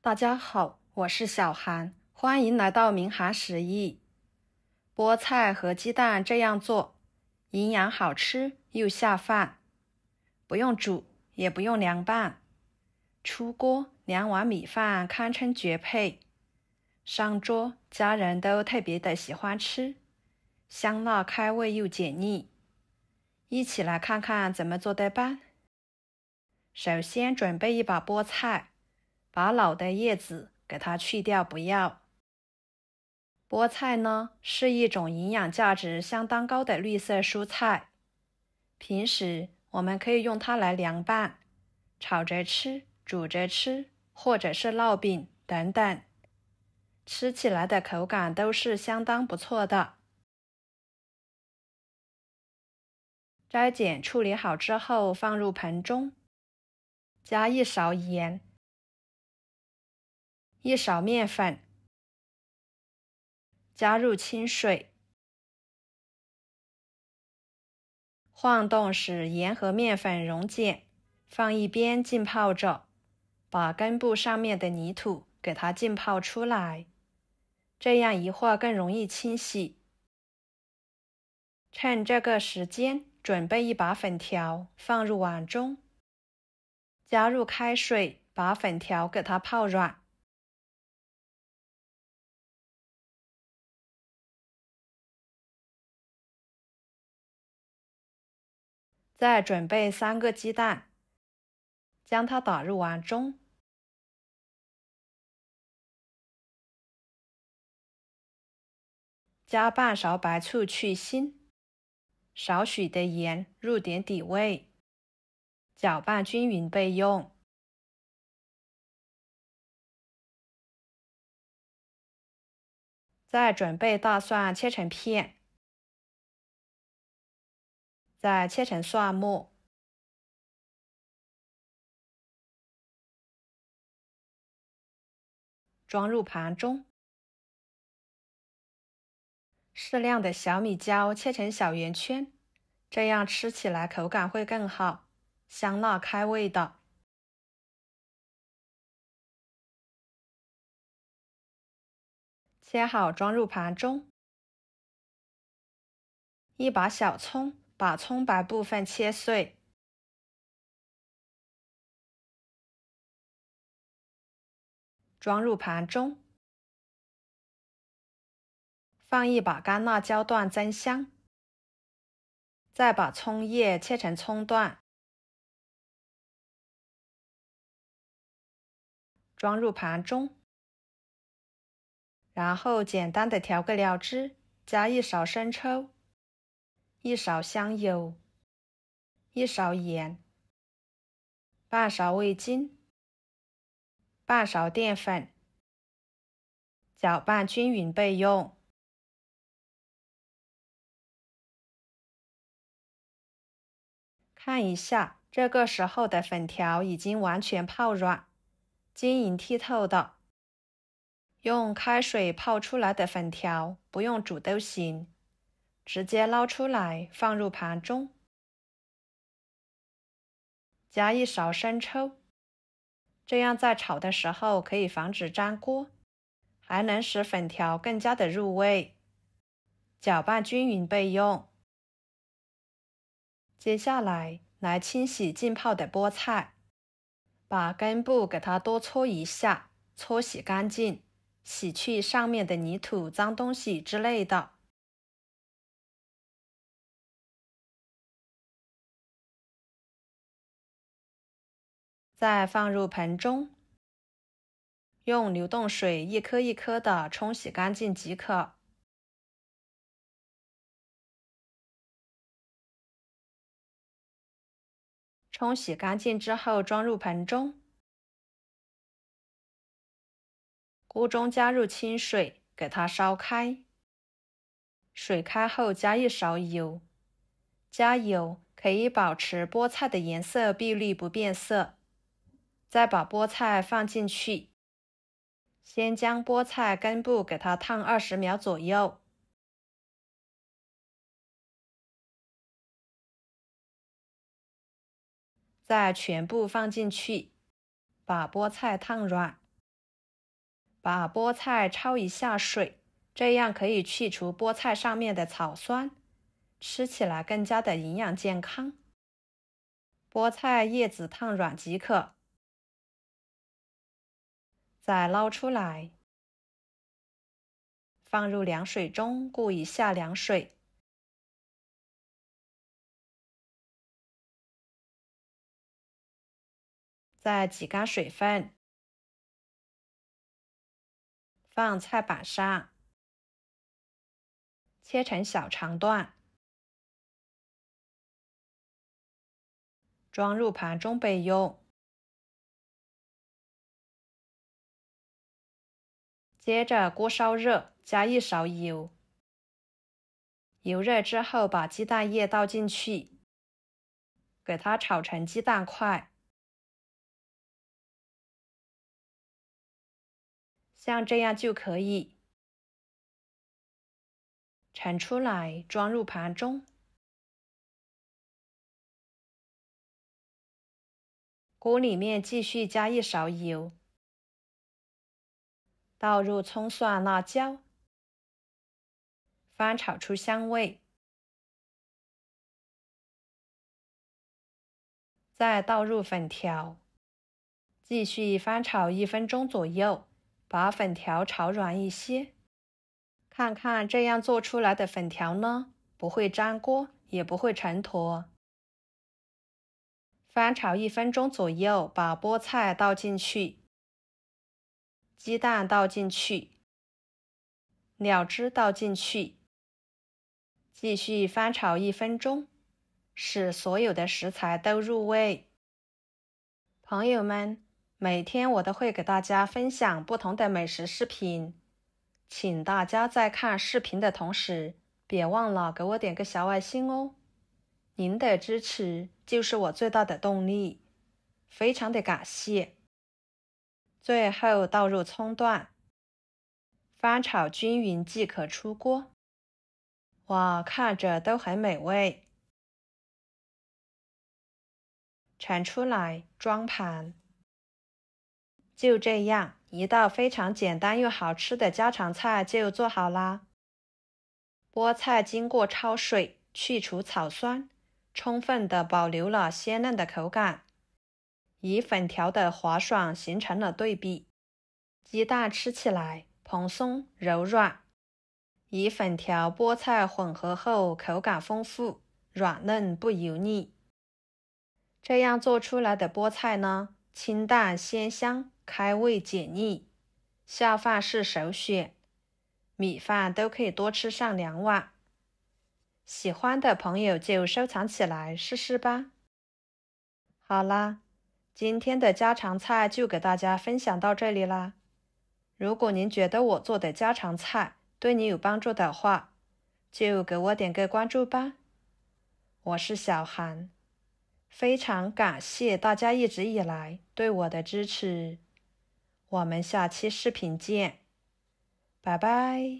大家好，我是小韩，欢迎来到明涵食艺。菠菜和鸡蛋这样做，营养好吃又下饭，不用煮，也不用凉拌，出锅2碗米饭堪称绝配。上桌家人都特别的喜欢吃，香辣开胃又解腻。一起来看看怎么做的吧。首先准备一把菠菜，把老的叶子给它去掉不要。菠菜呢，是一种营养价值相当高的绿色蔬菜，平时我们可以用它来凉拌、炒着吃、煮着吃，或者是烙饼等等，吃起来的口感都是相当不错的。摘剪处理好之后放入盆中，加1勺盐、1勺面粉，加入清水，晃动使盐和面粉溶解，放一边浸泡着，把根部上面的泥土给它浸泡出来，这样一会儿更容易清洗。趁这个时间，准备一把粉条放入碗中，加入开水，把粉条给它泡软。再准备3个鸡蛋，将它打入碗中，加半勺白醋去腥，少许的盐入点底味，搅拌均匀备用。再准备大蒜切成片，再切成蒜末，装入盘中。适量的小米椒切成小圆圈，这样吃起来口感会更好，香辣开胃的。切好装入盘中。一把小葱，把葱白部分切碎，装入盘中。放一把干辣椒段增香，再把葱叶切成葱段，装入盘中。然后简单的调个料汁，加1勺生抽、1勺香油、1勺盐、半勺味精、半勺淀粉，搅拌均匀备用。看一下，这个时候的粉条已经完全泡软，晶莹剔透的。用开水泡出来的粉条，不用煮都行，直接捞出来放入盘中，加1勺生抽，这样在炒的时候可以防止粘锅，还能使粉条更加的入味，搅拌均匀备用。接下来清洗浸泡的菠菜，把根部给它多搓一下，搓洗干净，洗去上面的泥土、脏东西之类的。再放入盆中，用流动水一颗一颗的冲洗干净即可。冲洗干净之后装入盆中，锅中加入清水，给它烧开。水开后加1勺油，加油可以保持菠菜的颜色碧绿不变色。再把菠菜放进去，先将菠菜根部给它烫20秒左右，再全部放进去，把菠菜烫软。把菠菜焯一下水，这样可以去除菠菜上面的草酸，吃起来更加的营养健康。菠菜叶子烫软即可。再捞出来，放入凉水中过一下凉水。再挤干水分，放菜板上，切成小长段，装入盘中备用。接着锅烧热，加1勺油，油热之后把鸡蛋液倒进去，给它炒成鸡蛋块。像这样就可以。盛出来，装入盘中。锅里面继续加1勺油，倒入葱蒜辣椒，翻炒出香味。再倒入粉条，继续翻炒1分钟左右，把粉条炒软一些。看看这样做出来的粉条呢，不会粘锅，也不会成坨。翻炒1分钟左右，把菠菜倒进去，鸡蛋倒进去，料汁倒进去，继续翻炒1分钟，使所有的食材都入味。朋友们，每天我都会给大家分享不同的美食视频，请大家在看视频的同时，别忘了给我点个小爱心哦。您的支持就是我最大的动力，非常的感谢。最后倒入葱段，翻炒均匀即可出锅。哇，看着都很美味。盛出来，装盘。就这样，一道非常简单又好吃的家常菜就做好啦。菠菜经过焯水，去除草酸，充分的保留了鲜嫩的口感，与粉条的滑爽形成了对比。鸡蛋吃起来蓬松柔软，与粉条、菠菜混合后口感丰富，软嫩不油腻。这样做出来的菠菜呢，清淡鲜香，开胃解腻，下饭是首选，米饭都可以多吃上2碗。喜欢的朋友就收藏起来试试吧。好啦，今天的家常菜就给大家分享到这里啦。如果您觉得我做的家常菜对你有帮助的话，就给我点个关注吧。我是小韩，非常感谢大家一直以来对我的支持。我们下期视频见，拜拜。